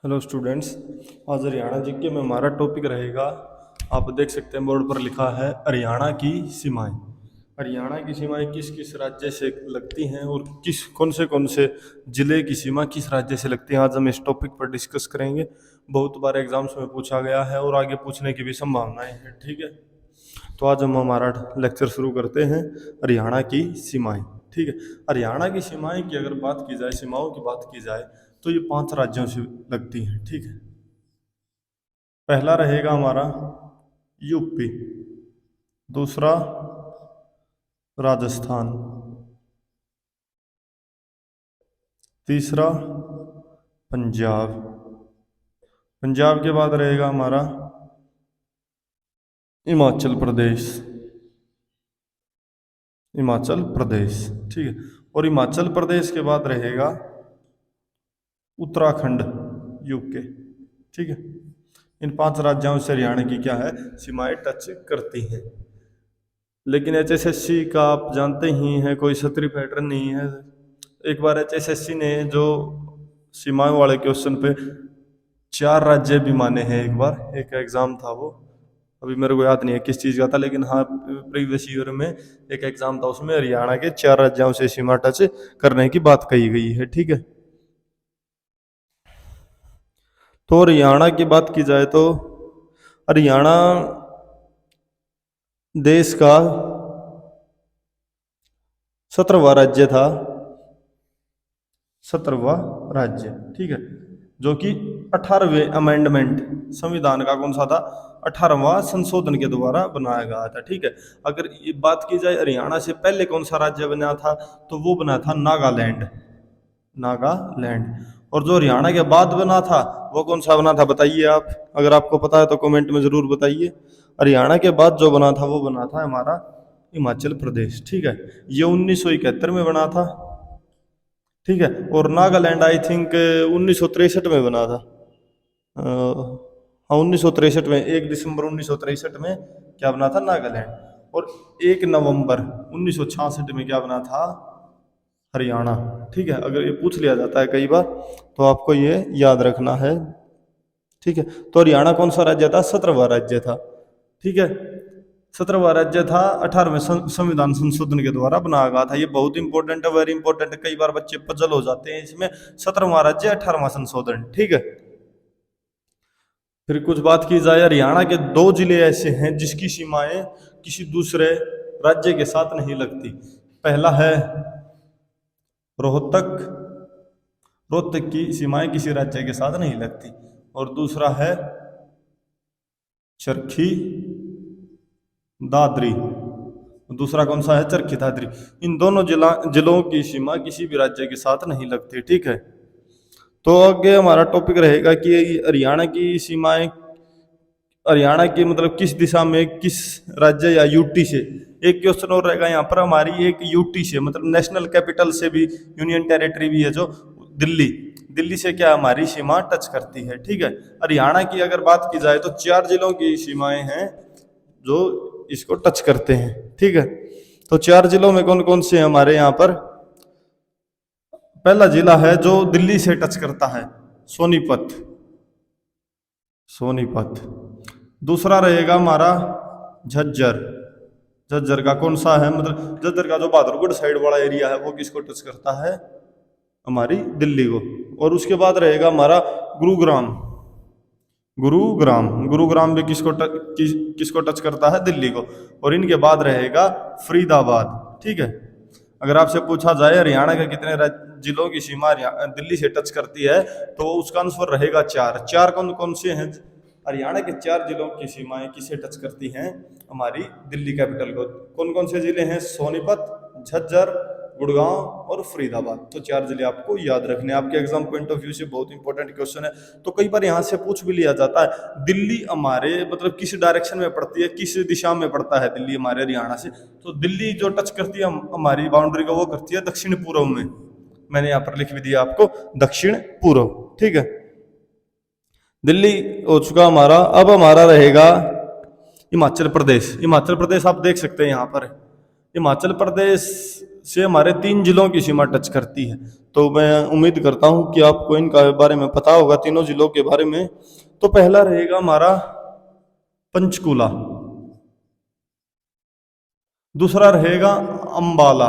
Hello students. आज Haryana GK में हमारा टॉपिक रहेगा। आप देख सकते हैं बोर्ड पर लिखा है हरियाणा की सीमाएं। हरियाणा की सीमाएं किस किस राज्य से लगती हैं और कौन से ज़िले की सीमा किस राज्य से लगती है, आज हम इस टॉपिक पर डिस्कस करेंगे। बहुत बार एग्जाम्स में पूछा गया है और आगे पूछने की भी संभावनाएं हैं। ठीक है, तो आज हम हमारा लेक्चर शुरू करते हैं हरियाणा की सीमाएं। ठीक है, हरियाणा की सीमाएं की अगर बात की जाए, सीमाओं की बात की जाए तो ये 5 राज्यों से लगती हैं। ठीक है, पहला रहेगा हमारा यूपी, दूसरा राजस्थान, तीसरा पंजाब, पंजाब के बाद रहेगा हमारा हिमाचल प्रदेश, हिमाचल प्रदेश। ठीक है, और हिमाचल प्रदेश के बाद रहेगा उत्तराखंड, यूके। ठीक है, इन 5 राज्यों से हरियाणा की क्या है, सीमाएं टच करती हैं। लेकिन एचएसएससी का आप जानते ही हैं, कोई सत्री पैटर्न नहीं है। एक बार एचएसएससी ने जो सीमाओं वाले क्वेश्चन पे 4 राज्य भी माने हैं। एक बार एक एग्जाम था, वो अभी मेरे को याद नहीं है किस चीज़ का था, लेकिन हाँ प्रीवियस ईयर में एक एग्जाम था, उसमें हरियाणा के 4 राज्यों से सीमा टच करने की बात कही गई है। ठीक है, तो हरियाणा की बात की जाए तो हरियाणा देश का 17वां राज्य था, 17वां राज्य। ठीक है, जो कि 18वें अमेंडमेंट संविधान का कौन सा था, 18वां संशोधन के द्वारा बनाया गया था। ठीक है, अगर ये बात की जाए हरियाणा से पहले कौन सा राज्य बना था, तो वो बना था नागालैंड, नागालैंड। और जो हरियाणा के बाद बना था वो कौन सा बना था, बताइए आप। अगर आपको पता है तो कमेंट में जरूर बताइए। हरियाणा के बाद जो बना था वो बना था हमारा हिमाचल प्रदेश। ठीक है, ये 1971 में बना था। ठीक है, और नागालैंड आई थिंक 1963 में बना था। हाँ 1963 में, 1 दिसंबर 1963 में क्या बना था, नागालैंड। और 1 नवंबर 1966 में क्या बना था, हरियाणा। ठीक है, अगर ये पूछ लिया जाता है कई बार तो आपको ये याद रखना है। ठीक है, तो हरियाणा कौन सा राज्य था, 17वां राज्य था। ठीक है, 17वां राज्य था, 18वें संविधान संशोधन के द्वारा बनाया गया था। ये बहुत इंपॉर्टेंट है, वेरी इंपॉर्टेंट है। कई बार बच्चे पजल हो जाते हैं इसमें, 17वां राज्य 18वां संशोधन। ठीक है, फिर कुछ बात की जाए, हरियाणा के 2 जिले ऐसे हैं जिसकी सीमाएं किसी दूसरे राज्य के साथ नहीं लगती। पहला है रोहतक, रोहतक की सीमाएं किसी राज्य के साथ नहीं लगती। और दूसरा है चरखी दादरी, दूसरा कौन सा है, चरखी दादरी। इन दोनों जिलों की सीमा किसी भी राज्य के साथ नहीं लगती। ठीक है, तो आगे हमारा टॉपिक रहेगा कि हरियाणा की सीमाएं, हरियाणा की मतलब किस दिशा में, किस राज्य या यूटी से। एक क्वेश्चन और रहेगा यहाँ पर, हमारी एक यूटी से मतलब नेशनल कैपिटल से भी, यूनियन टेरिटरी भी है जो दिल्ली, दिल्ली से क्या हमारी सीमा टच करती है। ठीक है, हरियाणा की अगर बात की जाए तो 4 जिलों की सीमाएं हैं जो इसको टच करते हैं। ठीक है, तो 4 जिलों में कौन कौन से हैं हमारे यहाँ पर। पहला जिला है जो दिल्ली से टच करता है, सोनीपत, सोनीपत। दूसरा रहेगा हमारा झज्जर, झज्जर का कौन सा है, मतलब झज्जर का जो बहादुरगढ़ साइड वाला एरिया है वो किसको टच करता है, हमारी दिल्ली को। और उसके बाद रहेगा हमारा गुरुग्राम, गुरुग्राम, गुरुग्राम भी किसको टच करता है, दिल्ली को। और इनके बाद रहेगा फरीदाबाद। ठीक है, अगर आपसे पूछा जाए हरियाणा के कितने जिलों की सीमा दिल्ली से टच करती है, तो उसका आंसर रहेगा 4। 4 कौन कौन से हैं, हरियाणा के 4 जिलों की सीमाएं किसे टच करती हैं, हमारी दिल्ली कैपिटल को। कौन कौन से जिले हैं, सोनीपत, झज्जर, गुड़गांव और फरीदाबाद। तो 4 जिले आपको याद रखने, आपके एग्जाम पॉइंट ऑफ व्यू से बहुत इंपॉर्टेंट क्वेश्चन है। तो कई बार यहाँ से पूछ भी लिया जाता है, दिल्ली हमारे मतलब किस डायरेक्शन में पड़ती है, किस दिशा में पड़ता है दिल्ली हमारे हरियाणा से। तो दिल्ली जो टच करती है हमारी बाउंड्री को, वो करती है दक्षिण पूर्व में। मैंने यहाँ पर लिख भी दिया आपको, दक्षिण पूर्व। ठीक है, दिल्ली हो चुका हमारा। अब हमारा रहेगा हिमाचल प्रदेश। हिमाचल प्रदेश आप देख सकते हैं यहाँ पर, हिमाचल प्रदेश से हमारे 3 जिलों की सीमा टच करती है। तो मैं उम्मीद करता हूं कि आपको इनका बारे में पता होगा, तीनों जिलों के बारे में। तो पहला रहेगा हमारा पंचकुला, दूसरा रहेगा अंबाला,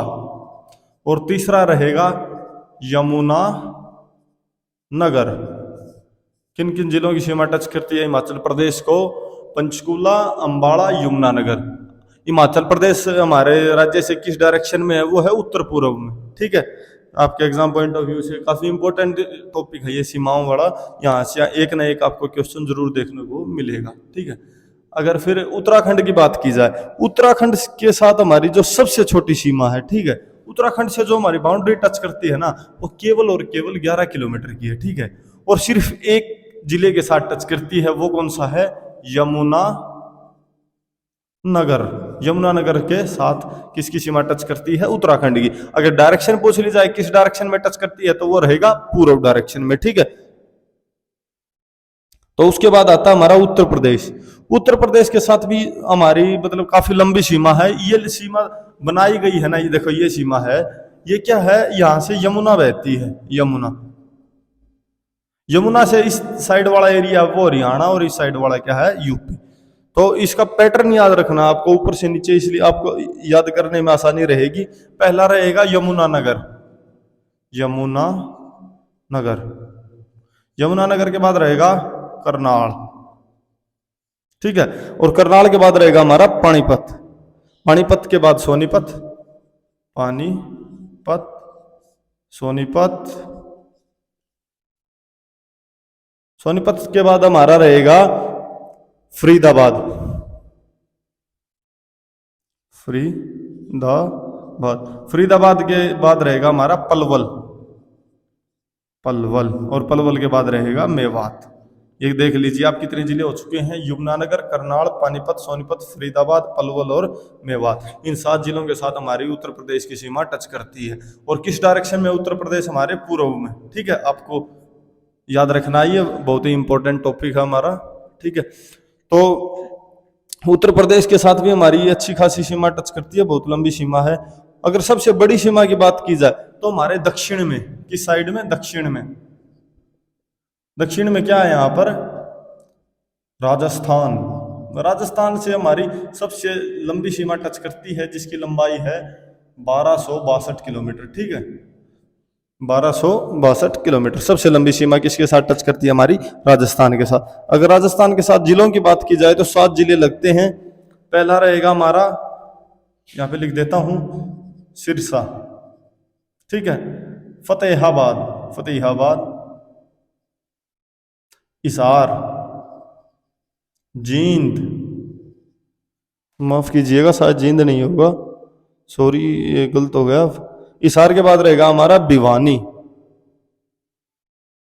और तीसरा रहेगा यमुना नगर। किन किन जिलों की सीमा टच करती है हिमाचल प्रदेश को? पंचकुला, अंबाला, यमुनानगर। हिमाचल प्रदेश हमारे राज्य से किस डायरेक्शन में है? वो है उत्तर पूर्व में। ठीक है, आपके एग्जाम पॉइंट ऑफ व्यू से काफी इंपॉर्टेंट टॉपिक है ये सीमाओं वाला। यहाँ से एक ना एक आपको क्वेश्चन जरूर देखने को मिलेगा। ठीक है, अगर फिर उत्तराखंड की बात की जाए, उत्तराखंड के साथ हमारी जो सबसे छोटी सीमा है, ठीक है, उत्तराखंड से जो हमारी बाउंड्री टच करती है ना, वो केवल और केवल 11 किलोमीटर की है। ठीक है, और सिर्फ एक जिले के साथ टच करती है, वो कौन सा है? यमुना नगर। यमुनानगर के साथ किसकी सीमा टच करती है? उत्तराखंड की। अगर डायरेक्शन पूछ ली जाए किस डायरेक्शन में टच करती है, तो वो रहेगा पूर्व डायरेक्शन में। ठीक है, तो उसके बाद आता है हमारा उत्तर प्रदेश। उत्तर प्रदेश के साथ भी हमारी मतलब काफी लंबी सीमा है। ये सीमा बनाई गई है ना, ये देखो ये सीमा है, ये क्या है? यहां से यमुना बहती है। यमुना से इस साइड वाला एरिया वो हरियाणा, और इस साइड वाला क्या है? यूपी। तो इसका पैटर्न याद रखना आपको ऊपर से नीचे, इसलिए आपको याद करने में आसानी रहेगी। पहला रहेगा यमुनानगर, यमुनानगर। यमुनानगर के बाद रहेगा करनाल। ठीक है, और करनाल के बाद रहेगा हमारा पानीपत। पानीपत के बाद सोनीपत, पानीपत, सोनीपत। सोनीपत के बाद हमारा रहेगा फरीदाबाद, फरीदाबाद के बाद रहेगा हमारा पलवल, और पलवल के बाद रहेगा मेवात। ये देख लीजिए आप कितने जिले हो चुके हैं? यमुनानगर, करनाल, पानीपत, सोनीपत, फरीदाबाद, पलवल और मेवात। इन 7 जिलों के साथ हमारी उत्तर प्रदेश की सीमा टच करती है। और किस डायरेक्शन में? उत्तर प्रदेश हमारे पूर्व में। ठीक है, आपको याद रखना, ये बहुत ही इंपॉर्टेंट टॉपिक है हमारा। ठीक है, तो उत्तर प्रदेश के साथ भी हमारी अच्छी खासी सीमा टच करती है, बहुत लंबी सीमा है। अगर सबसे बड़ी सीमा की बात की जाए तो हमारे दक्षिण में, किस साइड में? दक्षिण में। दक्षिण में क्या है यहाँ पर? राजस्थान। राजस्थान से हमारी सबसे लंबी सीमा टच करती है, जिसकी लंबाई है 1262 किलोमीटर। ठीक है, 1262 किलोमीटर सबसे लंबी सीमा किसके साथ टच करती है? हमारी राजस्थान के साथ। अगर राजस्थान के साथ जिलों की बात की जाए तो 7 जिले लगते हैं। पहला रहेगा हमारा, यहां पे लिख देता हूं, सिरसा। ठीक है, फतेहाबाद, हिसार, जींद, माफ कीजिएगा शायद जींद नहीं होगा, सॉरी ये गलत हो गया। हिसार के बाद रहेगा हमारा भिवानी,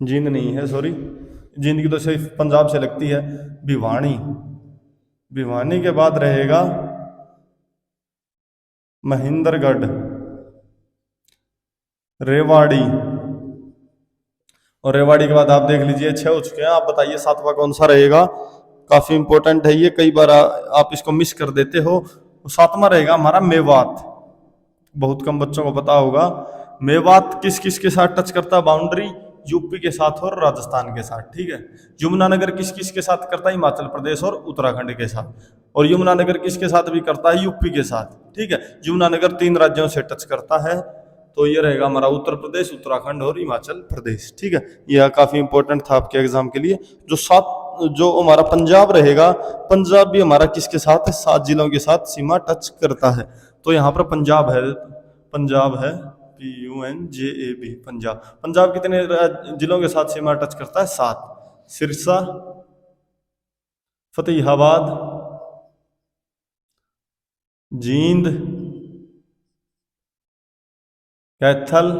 जींद नहीं है, सॉरी, जींद की तो सिर्फ पंजाब से लगती है। भिवानी के बाद रहेगा महेंद्रगढ़, रेवाड़ी, और रेवाड़ी के बाद आप देख लीजिए 6 हो चुके हैं। आप बताइए 7वां कौन सा रहेगा? काफी इंपॉर्टेंट है ये, कई बार आप इसको मिस कर देते हो। 7वां रहेगा हमारा मेवात। बहुत कम बच्चों को पता होगा। मेवात किस किस के साथ टच करता है बाउंड्री? यूपी के साथ और राजस्थान के साथ। ठीक है, यमुनानगर किस किस के साथ करता है? हिमाचल प्रदेश और उत्तराखंड के साथ। और यमुनानगर किसके साथ भी करता है? यूपी के साथ। ठीक है, यमुनानगर 3 राज्यों से टच करता है। तो ये रहेगा हमारा उत्तर प्रदेश, उत्तराखंड और हिमाचल प्रदेश। ठीक है, यह काफी इंपॉर्टेंट था आपके एग्जाम के लिए। जो हमारा पंजाब रहेगा, पंजाब भी हमारा किसके साथ है? 7 जिलों के साथ सीमा टच करता है। तो यहाँ पर पंजाब है PUNJAB, पंजाब कितने जिलों के साथ सीमा टच करता है? 7। सिरसा, फतेहाबाद, जींद, कैथल,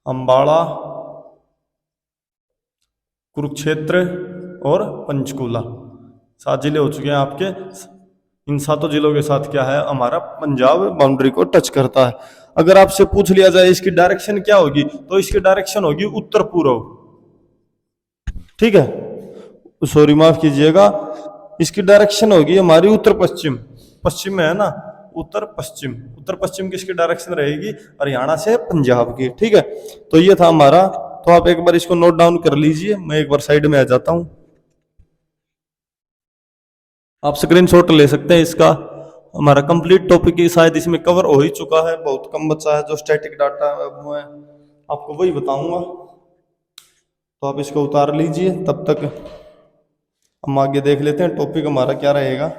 अंबाला, कुरुक्षेत्र और पंचकूला। 7 जिले हो चुके हैं आपके। इन 7 जिलों के साथ क्या है? हमारा पंजाब बाउंड्री को टच करता है। अगर आपसे पूछ लिया जाए इसकी डायरेक्शन क्या होगी, तो इसकी डायरेक्शन होगी उत्तर पूर्व। ठीक है, सॉरी माफ कीजिएगा, इसकी डायरेक्शन होगी हमारी उत्तर पश्चिम। पश्चिम में है ना, उत्तर पश्चिम किसकी डायरेक्शन रहेगी? हरियाणा से पंजाब की। ठीक है, तो ये था हमारा। तो आप एक बार इसको नोट डाउन कर लीजिए, मैं एक बार साइड में आ जाता हूं। आप स्क्रीनशॉट ले सकते हैं इसका। हमारा कंप्लीट टॉपिक ही शायद इसमें कवर हो ही चुका है, बहुत कम बचा है जो स्टैटिक डाटा वो है, आपको वही बताऊंगा। तो आप इसको उतार लीजिए, तब तक हम आगे देख लेते हैं टॉपिक हमारा क्या रहेगा।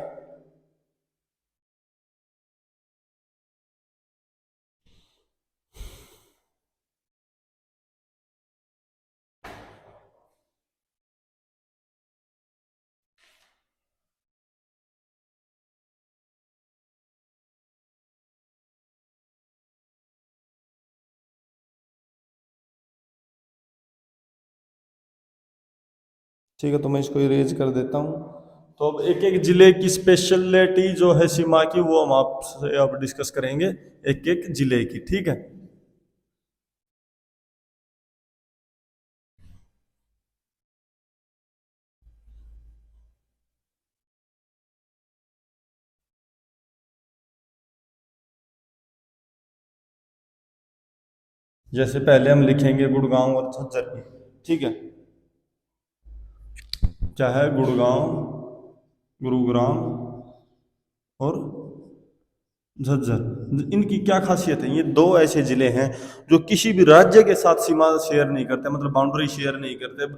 ठीक है, तो मैं इसको इरेज कर देता हूँ। तो अब एक एक जिले की स्पेशलिटी जो है सीमा की, वो हम आपसे अब डिस्कस करेंगे, एक एक जिले की। ठीक है, जैसे पहले हम लिखेंगे गुड़गांव और झज्जर की। ठीक है, चाहे गुड़गांव, गुरुग्राम और झज्जर, इनकी क्या खासियत है? ये दो ऐसे जिले हैं जो किसी भी राज्य के साथ सीमा शेयर नहीं करते, मतलब बाउंड्री शेयर नहीं करते।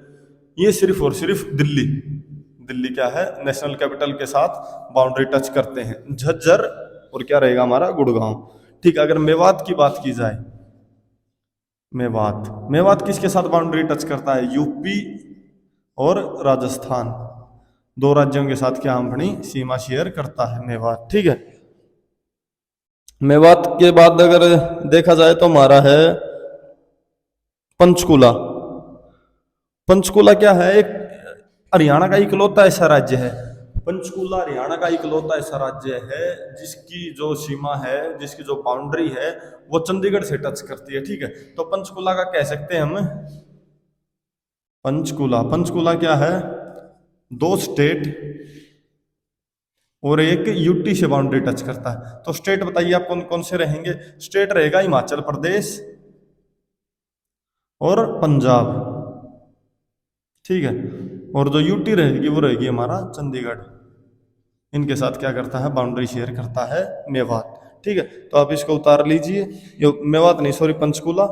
ये सिर्फ और सिर्फ दिल्ली, दिल्ली क्या है, नेशनल कैपिटल के साथ बाउंड्री टच करते हैं, झज्जर और क्या रहेगा हमारा, गुड़गांव। ठीक, अगर मेवात की बात की जाए, मेवात, मेवात किसके साथ बाउंड्री टच करता है? यूपी और राजस्थान, दो राज्यों के साथ क्या हम अपनी सीमा शेयर करता है मेवात। ठीक है, मेवात के बाद अगर देखा जाए तो हमारा है पंचकुला। पंचकुला क्या है, एक हरियाणा का इकलौता ऐसा राज्य है, पंचकुला हरियाणा का इकलौता ऐसा राज्य है जिसकी जो सीमा है, जिसकी जो बाउंड्री है, वो चंडीगढ़ से टच करती है। ठीक है, तो पंचकुला का कह सकते हैं हम, पंचकुला, पंचकुला क्या है, दो स्टेट और एक यूटी से बाउंड्री टच करता है। तो स्टेट बताइए आप कौन कौन से रहेंगे? स्टेट रहेगा हिमाचल प्रदेश और पंजाब। ठीक है, और जो यूटी रहेगी वो रहेगी हमारा चंडीगढ़। इनके साथ क्या करता है, बाउंड्री शेयर करता है मेवात। ठीक है, तो आप इसको उतार लीजिए, ये मेवात नहीं, सॉरी, पंचकुला।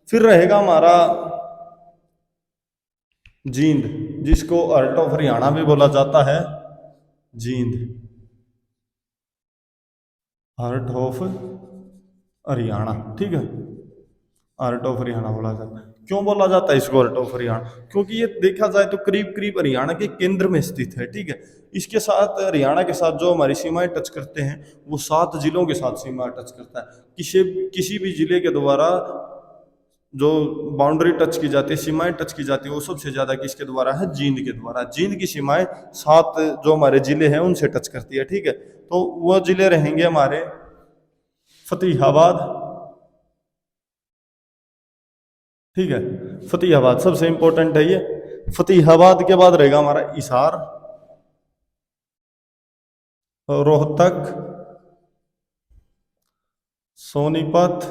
फिर रहेगा हमारा जींद, जिसको हार्ट ऑफ हरियाणा भी बोला जाता है, जींद, हार्ट ऑफ हरियाणा। ठीक है, हार्ट ऑफ हरियाणा बोला जाता है। क्यों बोला जाता है इसको हार्ट ऑफ हरियाणा? क्योंकि ये देखा जाए तो करीब करीब हरियाणा के केंद्र में स्थित है। ठीक है, इसके साथ, हरियाणा के साथ जो हमारी सीमाएं टच करते हैं, वो 7 जिलों के साथ सीमा टच करता है। किसी भी जिले के द्वारा जो बाउंड्री टच की जाती है, सीमाएं टच की जाती है, वो सबसे ज्यादा किसके द्वारा है? जींद के द्वारा। जींद की सीमाएं 7 जो हमारे जिले हैं उनसे टच करती है। ठीक है, तो वो जिले रहेंगे हमारे फतेहाबाद। ठीक है, फतेहाबाद सबसे इंपॉर्टेंट है ये। फतेहाबाद के बाद रहेगा हमारा हिसार, रोहतक, सोनीपत,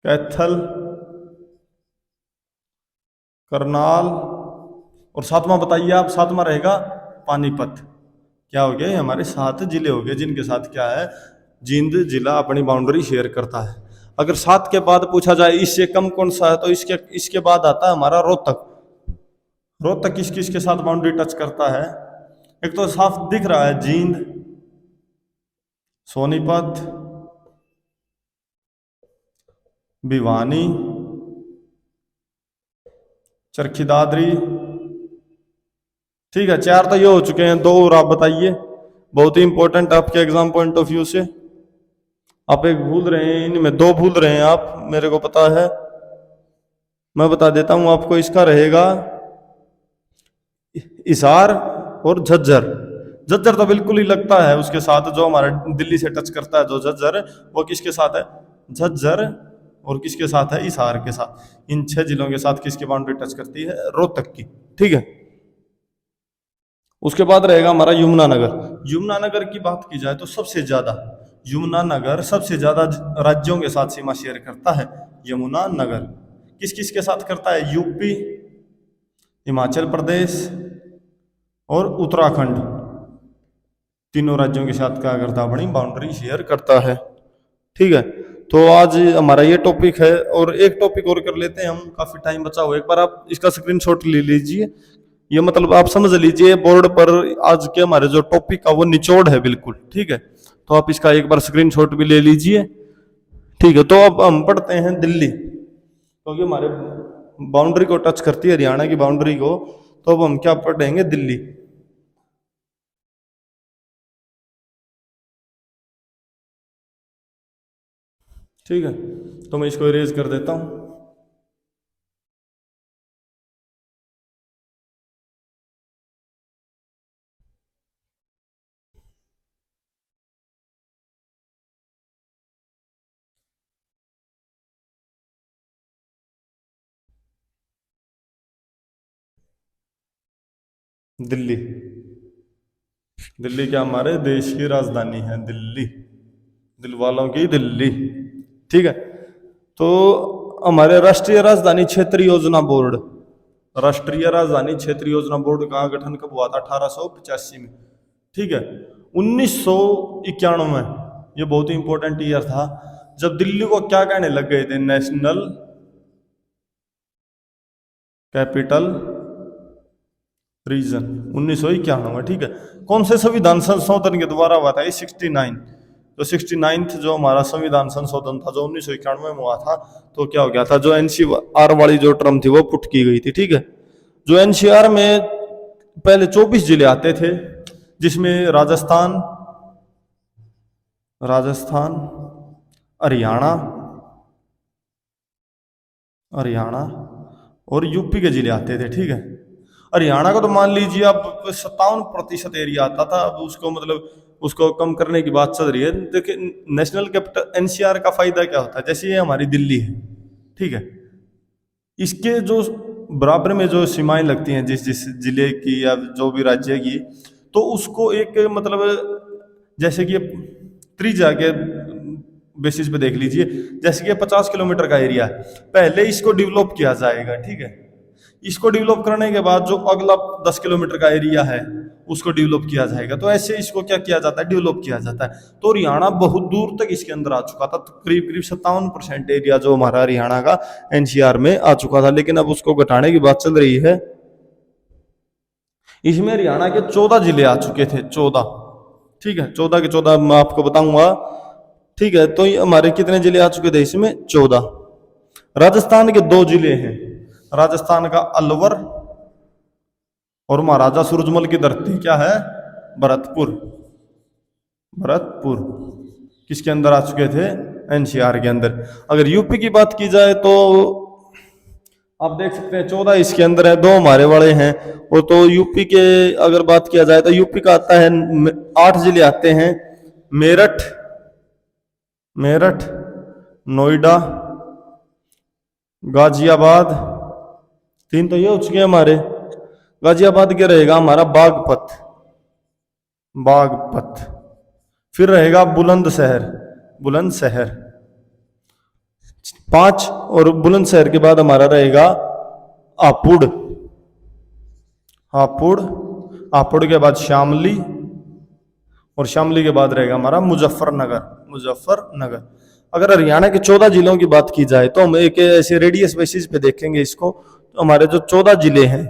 कैथल, करनाल, और सातवां बताइए आप, सातवां रहेगा पानीपत। क्या हो गए? हमारे 7 जिले हो गए जिनके साथ क्या है, जींद जिला अपनी बाउंड्री शेयर करता है। अगर 7 के बाद पूछा जाए इससे कम कौन सा है, तो इसके इसके बाद आता है हमारा रोहतक। रोहतक किस किस के साथ बाउंड्री टच करता है? एक तो साफ दिख रहा है, जींद, सोनीपत, भिवानी, चरखी दादरी। ठीक है, 4 तो ये हो चुके हैं, 2 और आप बताइए, बहुत ही इंपॉर्टेंट आपके एग्जाम पॉइंट ऑफ व्यू से। आप एक भूल रहे हैं, इनमें 2 भूल रहे हैं आप, मेरे को पता है। मैं बता देता हूं आपको, इसका रहेगा हिसार और झज्जर। झज्जर तो बिल्कुल ही लगता है उसके साथ, जो हमारा दिल्ली से टच करता है जो झज्जर, वो किसके साथ है? झज्जर, और किसके साथ है? हिसार के साथ। इन 6 जिलों के साथ किसकी बाउंड्री टच करती है? रोहतक की। ठीक है, उसके बाद रहेगा हमारा यमुनानगर। यमुनानगर की बात की जाए तो सबसे ज्यादा यमुनानगर सबसे ज्यादा राज्यों के साथ सीमा शेयर करता है। यमुनानगर किस किस के साथ करता है? यूपी, हिमाचल प्रदेश और उत्तराखंड, तीनों राज्यों के साथ क्या करता है? अपनी बाउंड्री शेयर करता है। ठीक है, तो आज हमारा ये टॉपिक है, और एक टॉपिक और कर लेते हैं हम, काफी टाइम बचा हुआ। एक बार आप इसका स्क्रीनशॉट ले लीजिए, ये मतलब आप समझ लीजिए बोर्ड पर आज के हमारे जो टॉपिक का वो निचोड़ है बिल्कुल। ठीक है, तो आप इसका एक बार स्क्रीनशॉट भी ले लीजिए। ठीक है, तो अब हम पढ़ते हैं दिल्ली, क्योंकि हमारे बाउंड्री को टच करती है, हरियाणा की बाउंड्री को। तो अब हम क्या पढ़ेंगे? दिल्ली। ठीक है, तो मैं इसको इरेज कर देता हूं। दिल्ली, दिल्ली क्या हमारे देश की राजधानी है? दिल्ली, दिल वालों की दिल्ली। ठीक है, तो हमारे राष्ट्रीय राजधानी क्षेत्र योजना बोर्ड, राष्ट्रीय राजधानी क्षेत्र योजना बोर्ड का गठन कब हुआ था? 1885 में। ठीक है, 1991 में, ये बहुत ही इंपॉर्टेंट ईयर था, जब दिल्ली को क्या कहने लग गए थे? नेशनल कैपिटल रीजन, 1991 में। ठीक है, कौन से संविधान संशोधन के द्वारा हुआ था? ये 69, तो 69th जो हमारा संविधान संशोधन था, जो 1991 में हुआ था। तो क्या हो गया था? जो एनसीआर वाली जो टर्म थी वो पुट की गई थी। ठीक है, जो एनसीआर में पहले 24 जिले आते थे, जिसमें राजस्थान, राजस्थान, हरियाणा, हरियाणा और यूपी के जिले आते थे। ठीक है, हरियाणा को तो मान लीजिए अब 57% एरिया आता था। अब उसको मतलब उसको कम करने की बात चल रही है। देखिए, नेशनल कैपिटल एनसीआर का फायदा क्या होता है? जैसे ये हमारी दिल्ली है, ठीक है, इसके जो बराबर में जो सीमाएं लगती हैं जिस जिस जिले की या जो भी राज्य की, तो उसको एक मतलब जैसे कि त्रिज्या के बेसिस पे देख लीजिए, जैसे कि 50 किलोमीटर का एरिया है, पहले इसको डेवलप किया जाएगा। ठीक है, इसको डेवलप करने के बाद जो अगला 10 किलोमीटर का एरिया है उसको डेवलप किया जाएगा। तो ऐसे इसको क्या किया जाता है? डेवलप किया जाता है। तो हरियाणा बहुत दूर तक इसके अंदर आ चुका था, तो करीब करीब 57% एरिया जो हमारा हरियाणा का एनसीआर में आ चुका था। लेकिन अब उसको घटाने की बात चल रही है। इसमें हरियाणा के 14 जिले आ चुके थे, 14। ठीक है, 14 के 14 मैं आपको बताऊंगा। ठीक है, तो ये हमारे कितने जिले आ चुके थे इसमें? 14। राजस्थान के 2 जिले हैं, राजस्थान का अलवर और महाराजा सूरजमल की धरती क्या है? भरतपुर। भरतपुर किसके अंदर आ चुके थे? एनसीआर के अंदर। अगर यूपी की बात की जाए तो आप देख सकते हैं 14 इसके अंदर है, 2 हमारे वाले हैं। और तो यूपी के अगर बात किया जाए तो यूपी का आता है 8 जिले आते हैं। मेरठ, मेरठ, नोएडा, गाजियाबाद, 3 तो ये हो चुके हैं हमारे। गाजियाबाद के रहेगा हमारा बागपत, बागपत। फिर रहेगा बुलंदशहर, बुलंदशहर 5। और बुलंदशहर के बाद हमारा रहेगा हापुड़, हापुड़, हापुड़ के बाद शामली, और शामली के बाद रहेगा हमारा मुजफ्फरनगर, मुजफ्फरनगर। अगर हरियाणा के 14 जिलों की बात की जाए तो हम एक ऐसे रेडियस बेसिस पे देखेंगे इसको। तो हमारे जो 14 जिले हैं,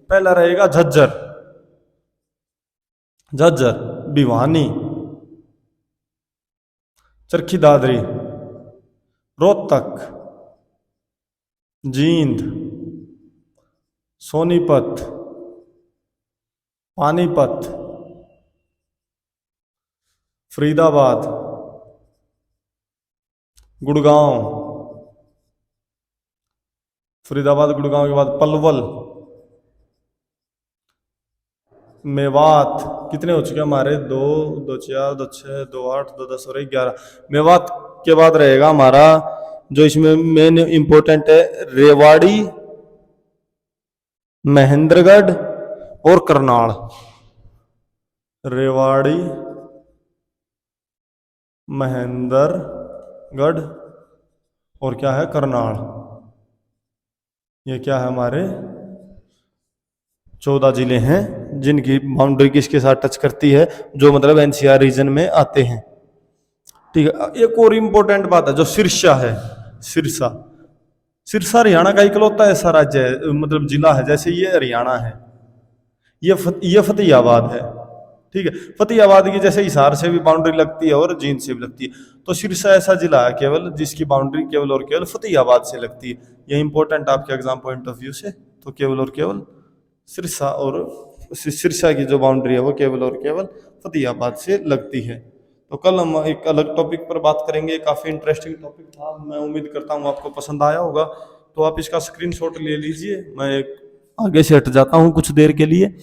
पहला रहेगा झज्जर, झज्जर, भिवानी, चरखी दादरी, रोहतक, जींद, सोनीपत, पानीपत, फरीदाबाद, गुड़गांव, फरीदाबाद गुड़गांव के बाद पलवल, मेवात। कितने हो चुके हमारे? 2, 2 4, 2 6, 2 8, 2 10 और 1 11। मेवात के बाद रहेगा हमारा जो इसमें मेन इंपॉर्टेंट है, रेवाड़ी, महेंद्रगढ़ और करनाल। रेवाड़ी, महेंद्रगढ़ और क्या है करनाल। ये क्या है हमारे 14 जिले हैं जिनकी बाउंड्री किसके साथ टच करती है, जो मतलब एनसीआर रीजन में आते हैं। ठीक है, एक और इंपॉर्टेंट बात है जो सिरसा है। सिरसा, सिरसा हरियाणा का इकलौता ऐसा राज्य है, मतलब जिला है, जैसे ये हरियाणा है, ये फतेहाबाद है। ठीक है, फतेहाबाद की जैसे हिसार से भी बाउंड्री लगती है और जींद से भी लगती है, तो सिरसा ऐसा जिला है केवल जिसकी बाउंड्री केवल और केवल फतेहाबाद से लगती है। ये इंपॉर्टेंट आपके एग्जाम पॉइंट ऑफ व्यू से, तो केवल और केवल सिरसा, और सिरसा की जो बाउंड्री है वो केवल और केवल फतेहाबाद से लगती है। तो कल हम एक अलग टॉपिक पर बात करेंगे, काफ़ी इंटरेस्टिंग टॉपिक था, मैं उम्मीद करता हूँ आपको पसंद आया होगा। तो आप इसका स्क्रीनशॉट ले लीजिए, मैं आगे से हट जाता हूँ कुछ देर के लिए।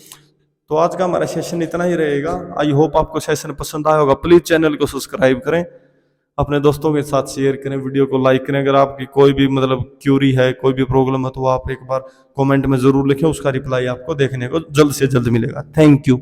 तो आज का हमारा सेशन इतना ही रहेगा। आई होप आपको सेशन पसंद आया होगा। प्लीज़ चैनल को सब्सक्राइब करें, अपने दोस्तों के साथ शेयर करें, वीडियो को लाइक करें। अगर आपकी कोई भी मतलब क्यूरी है, कोई भी प्रॉब्लम है, तो आप एक बार कमेंट में ज़रूर लिखें, उसका रिप्लाई आपको देखने को जल्द से जल्द मिलेगा। Thank you.